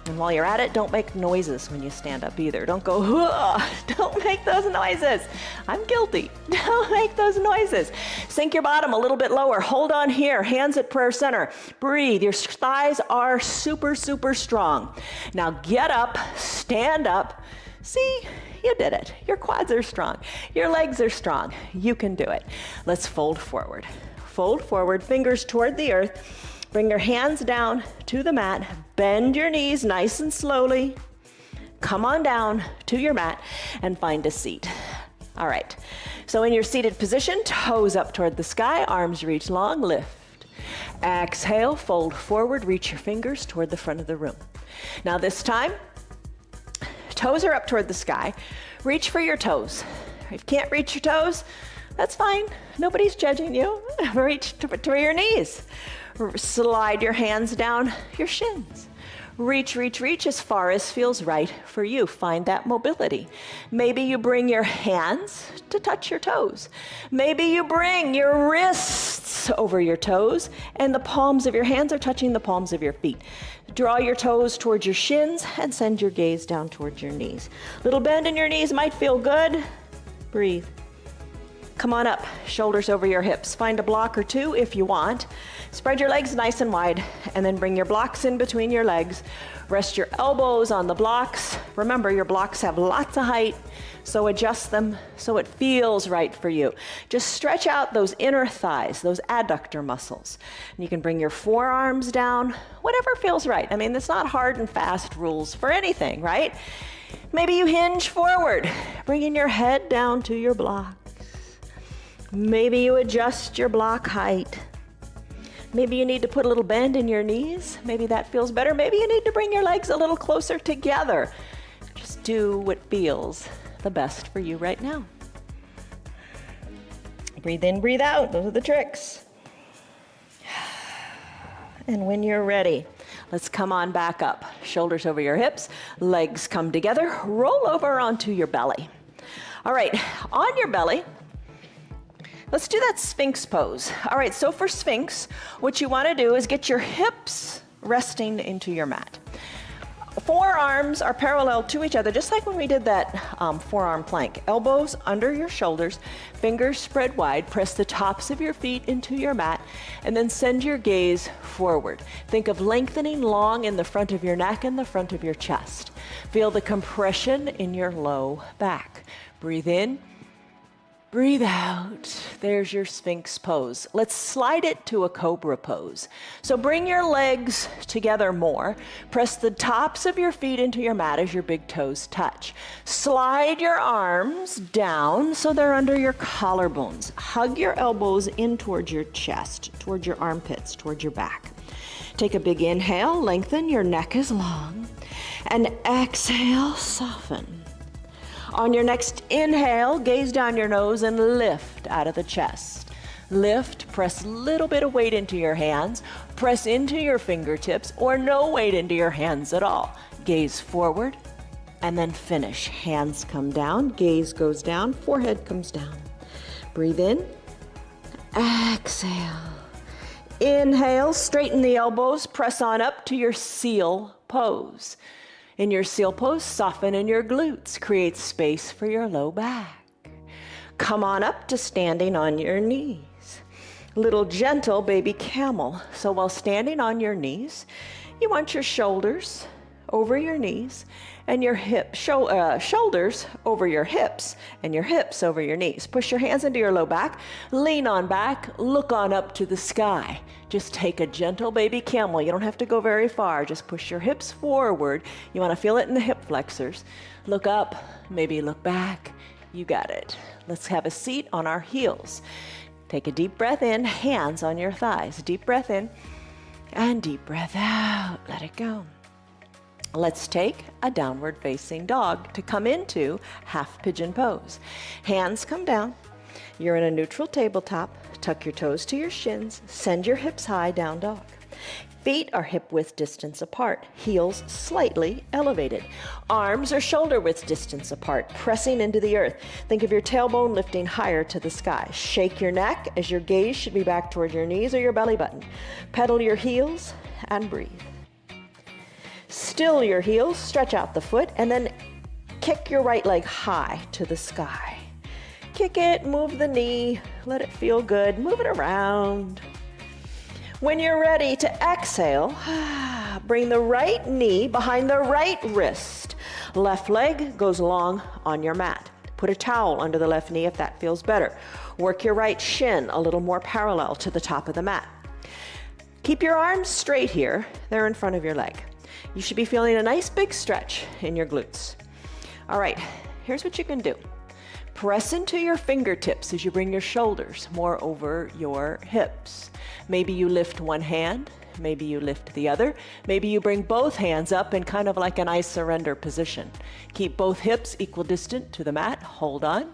And while you're at it, don't make noises when you stand up either. Don't go, "Hua." Don't make those noises. I'm guilty. Don't make those noises. Sink your bottom a little bit lower. Hold on here, hands at prayer center. Breathe. Your thighs are super, super strong. Now get up, stand up. See, you did it. Your quads are strong. Your legs are strong. You can do it. Let's fold forward. Fold forward, fingers toward the earth. Bring your hands down to the mat. Bend your knees nice and slowly. Come on down to your mat and find a seat. All right. So in your seated position, toes up toward the sky, arms reach long, lift. Exhale, fold forward, reach your fingers toward the front of the room. Now this time, toes are up toward the sky. Reach for your toes. If you can't reach your toes, that's fine. Nobody's judging you. Reach to your knees. Slide your hands down your shins. Reach, reach, reach as far as feels right for you. Find that mobility. Maybe you bring your hands to touch your toes. Maybe you bring your wrists over your toes and the palms of your hands are touching the palms of your feet. Draw your toes towards your shins and send your gaze down towards your knees. Little bend in your knees might feel good. Breathe. Come on up, shoulders over your hips. Find a block or two if you want. Spread your legs nice and wide, and then bring your blocks in between your legs. Rest your elbows on the blocks. Remember, your blocks have lots of height, so adjust them so it feels right for you. Just stretch out those inner thighs, those adductor muscles. And you can bring your forearms down, whatever feels right. I mean, it's not hard and fast rules for anything, right? Maybe you hinge forward, bringing your head down to your block. Maybe you adjust your block height. Maybe you need to put a little bend in your knees. Maybe that feels better. Maybe you need to bring your legs a little closer together. Just do what feels the best for you right now. Breathe in, breathe out. Those are the tricks. And when you're ready, let's come on back up. Shoulders over your hips, legs come together. Roll over onto your belly. All right, on your belly, let's do that Sphinx pose. All right, so for Sphinx, what you want to do is get your hips resting into your mat. Forearms are parallel to each other, just like when we did that forearm plank. Elbows under your shoulders, fingers spread wide, press the tops of your feet into your mat, and then send your gaze forward. Think of lengthening long in the front of your neck and the front of your chest. Feel the compression in your low back. Breathe in. Breathe out. There's your Sphinx pose. Let's slide it to a Cobra pose. So bring your legs together more. Press the tops of your feet into your mat as your big toes touch. Slide your arms down so they're under your collarbones. Hug your elbows in towards your chest, towards your armpits, towards your back. Take a big inhale, lengthen, your neck is long. And exhale, soften. On your next inhale, gaze down your nose and lift out of the chest. Lift, press a little bit of weight into your hands, press into your fingertips, or no weight into your hands at all. Gaze forward, and then finish. Hands come down, gaze goes down, forehead comes down. Breathe in, exhale. Inhale, straighten the elbows, press on up to your seal pose. In your seal pose, soften in your glutes, create space for your low back. Come on up to standing on your knees. Little gentle baby camel. So while standing on your knees, you want your shoulders over your knees and your shoulders over your hips and your hips over your knees. Push your hands into your low back, lean on back, look on up to the sky. Just take a gentle baby camel. You don't have to go very far. Just push your hips forward. You want to feel it in the hip flexors. Look up, maybe look back. You got it. Let's have a seat on our heels. Take a deep breath in, hands on your thighs. Deep breath in and deep breath out. Let it go. Let's take a downward facing dog to come into half pigeon pose. Hands come down. You're in a neutral tabletop. Tuck your toes to your shins. Send your hips high, down dog. Feet are hip width distance apart. Heels slightly elevated. Arms are shoulder width distance apart, pressing into the earth. Think of your tailbone lifting higher to the sky. Shake your neck as your gaze should be back toward your knees or your belly button. Pedal your heels and breathe. Still your heels, stretch out the foot, and then kick your right leg high to the sky. Kick it, move the knee, let it feel good, move it around. When you're ready to exhale, bring the right knee behind the right wrist. Left leg goes long on your mat. Put a towel under the left knee if that feels better. Work your right shin a little more parallel to the top of the mat. Keep your arms straight here, they're in front of your leg. You should be feeling a nice big stretch in your glutes. All right, here's what you can do. Press into your fingertips as you bring your shoulders more over your hips. Maybe you lift one hand, maybe you lift the other, maybe you bring both hands up in kind of like an I surrender position. Keep both hips equal distant to the mat, hold on.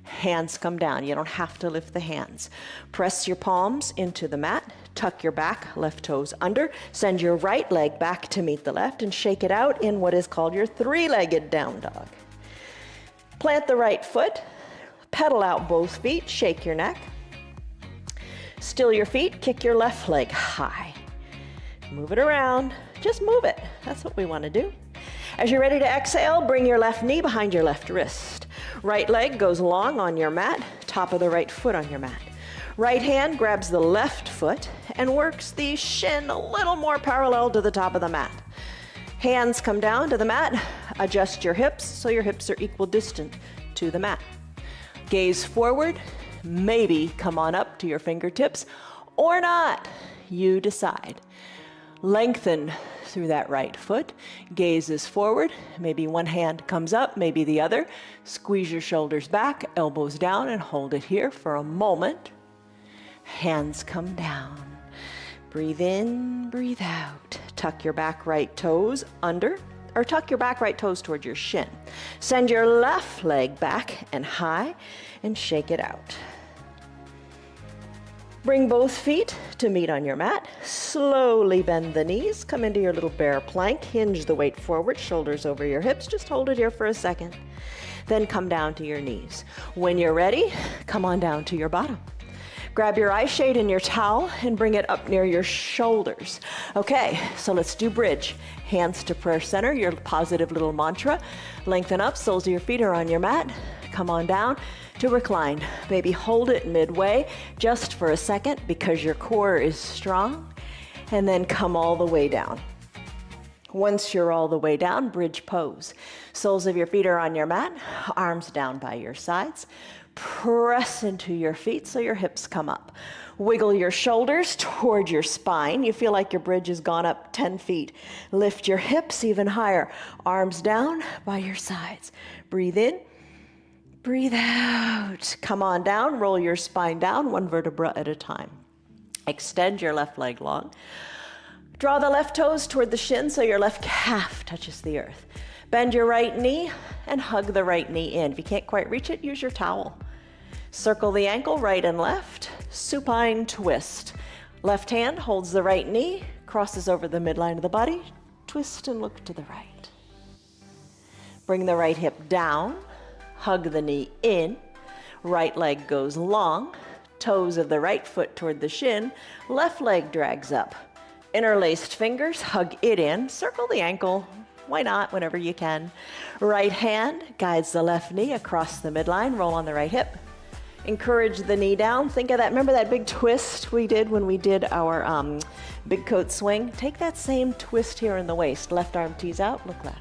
Hands come down, you don't have to lift the hands. Press your palms into the mat, tuck your back, left toes under, send your right leg back to meet the left and shake it out in what is called your three-legged down dog. Plant the right foot, pedal out both feet, shake your neck. Still your feet, kick your left leg high. Move it around, just move it. That's what we want to do. As you're ready to exhale, bring your left knee behind your left wrist. Right leg goes long on your mat, top of the right foot on your mat. Right hand grabs the left foot and works the shin a little more parallel to the top of the mat. Hands come down to the mat, adjust your hips so your hips are equal distant to the mat. Gaze forward, maybe come on up to your fingertips or not, you decide. Lengthen through that right foot, gaze is forward, maybe one hand comes up, maybe the other. Squeeze your shoulders back, elbows down, and hold it here for a moment. Hands come down. Breathe in, breathe out. Tuck your back right toes under, or tuck your back right toes toward your shin. Send your left leg back and high and shake it out. Bring both feet to meet on your mat. Slowly bend the knees. Come into your little bear plank. Hinge the weight forward, shoulders over your hips. Just hold it here for a second. Then come down to your knees. When you're ready, come on down to your bottom. Grab your eye shade and your towel and bring it up near your shoulders. Okay, so let's do bridge. Hands to prayer center, your positive little mantra. Lengthen up, soles of your feet are on your mat. Come on down to recline. Maybe hold it midway just for a second because your core is strong. And then come all the way down. Once you're all the way down, bridge pose. Soles of your feet are on your mat, arms down by your sides. Press into your feet so your hips come up. Wiggle your shoulders toward your spine. You feel like your bridge has gone up 10 feet. Lift your hips even higher. Arms down by your sides. Breathe in, breathe out. Come on down, roll your spine down, one vertebra at a time. Extend your left leg long. Draw the left toes toward the shin so your left calf touches the earth. Bend your right knee and hug the right knee in. If you can't quite reach it, use your towel. Circle the ankle right and left, supine twist. Left hand holds the right knee, crosses over the midline of the body, twist and look to the right. Bring the right hip down, hug the knee in, right leg goes long, toes of the right foot toward the shin, left leg drags up. Interlaced fingers, hug it in, circle the ankle, why not, whenever you can. Right hand guides the left knee across the midline, roll on the right hip. Encourage the knee down. Think of that, remember that big twist we did when we did our big coat swing? Take that same twist here in the waist. Left arm tees out, look left.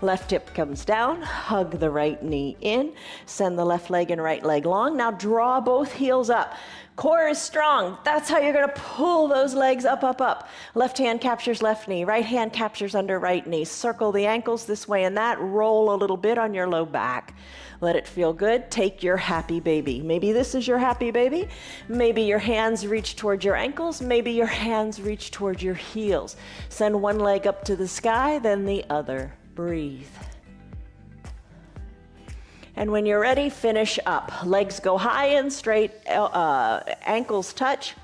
Left hip comes down, hug the right knee in, send the left leg and right leg long. Now draw both heels up. Core is strong. That's how you're gonna pull those legs up, up, up. Left hand captures left knee, right hand captures under right knee. Circle the ankles this way and that. Roll a little bit on your low back. Let it feel good. Take your happy baby. Maybe this is your happy baby. Maybe your hands reach towards your ankles. Maybe your hands reach towards your heels. Send one leg up to the sky, then the other. Breathe. And when you're ready, finish up. Legs go high and straight, ankles touch.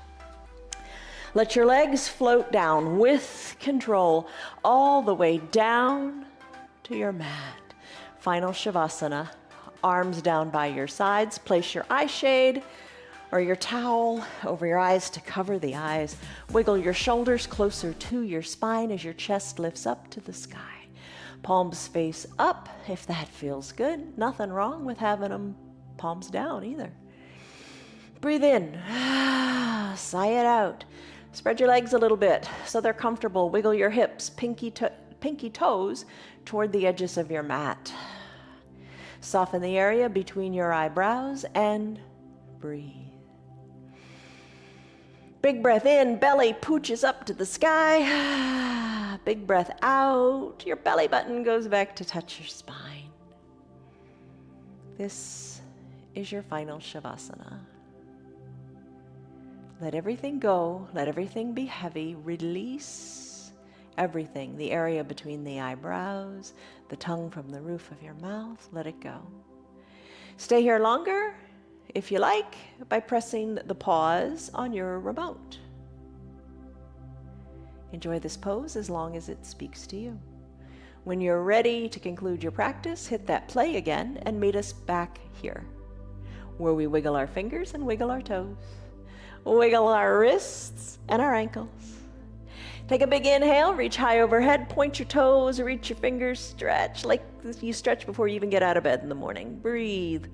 Let your legs float down with control all the way down to your mat. Final Shavasana. Arms down by your sides. Place your eye shade or your towel over your eyes to cover the eyes. Wiggle your shoulders closer to your spine as your chest lifts up to the sky. Palms face up if that feels good. Nothing wrong with having them palms down either. Breathe in, sigh it out. Spread your legs a little bit so they're comfortable. Wiggle your hips, pinky toes toward the edges of your mat. Soften the area between your eyebrows and breathe. Big breath in, belly pooches up to the sky. Big breath out, your belly button goes back to touch your spine. This is your final Shavasana. Let everything go, let everything be heavy, release everything, the area between the eyebrows, the tongue from the roof of your mouth, let it go. Stay here longer, if you like, by pressing the pause on your remote. Enjoy this pose as long as it speaks to you. When you're ready to conclude your practice, hit that play again and meet us back here, where we wiggle our fingers and wiggle our toes, wiggle our wrists and our ankles. Take a big inhale, reach high overhead, point your toes, reach your fingers, stretch like you stretch before you even get out of bed in the morning. Breathe.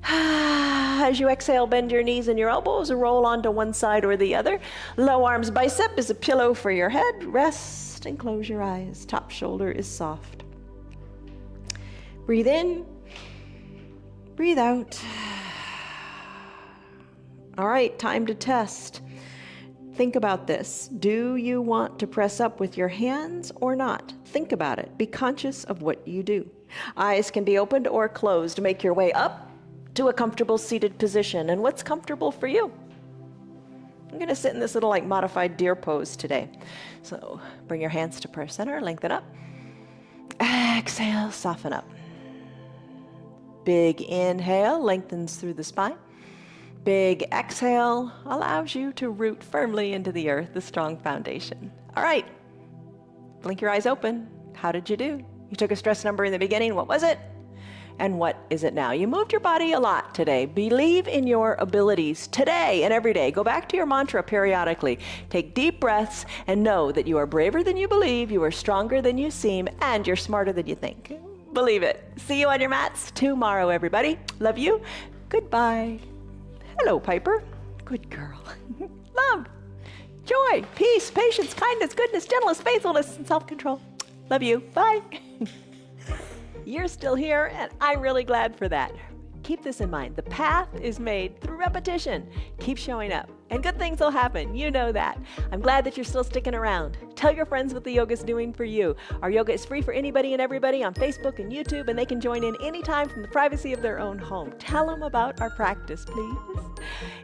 As you exhale, bend your knees and your elbows, roll onto one side or the other. Low arms bicep is a pillow for your head. Rest and close your eyes. Top shoulder is soft. Breathe in, breathe out. All right, time to test. Think about this. Do you want to press up with your hands or not? Think about it. Be conscious of what you do. Eyes can be opened or closed. Make your way up to a comfortable seated position. And what's comfortable for you? I'm going to sit in this little like modified deer pose today. So bring your hands to prayer center, lengthen up. Exhale, soften up. Big inhale, lengthens through the spine. Big exhale allows you to root firmly into the earth, the strong foundation. All right, blink your eyes open. How did you do? You took a stress number in the beginning. What was it? And what is it now? You moved your body a lot today. Believe in your abilities today and every day. Go back to your mantra periodically. Take deep breaths and know that you are braver than you believe, you are stronger than you seem, and you're smarter than you think. Believe it. See you on your mats tomorrow, everybody. Love you. Goodbye. Hello, Piper. Good girl. Love, joy, peace, patience, kindness, goodness, gentleness, faithfulness, and self-control. Love you. Bye. You're still here, and I'm really glad for that. Keep this in mind. The path is made through repetition. Keep showing up, and good things will happen. You know that. I'm glad that you're still sticking around. Tell your friends what the yoga's doing for you. Our yoga is free for anybody and everybody on Facebook and YouTube, and they can join in anytime from the privacy of their own home. Tell them about our practice, please.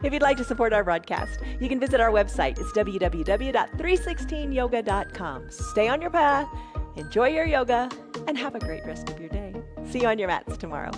If you'd like to support our broadcast, you can visit our website. It's www.316yoga.com. Stay on your path, enjoy your yoga, and have a great rest of your day. See you on your mats tomorrow.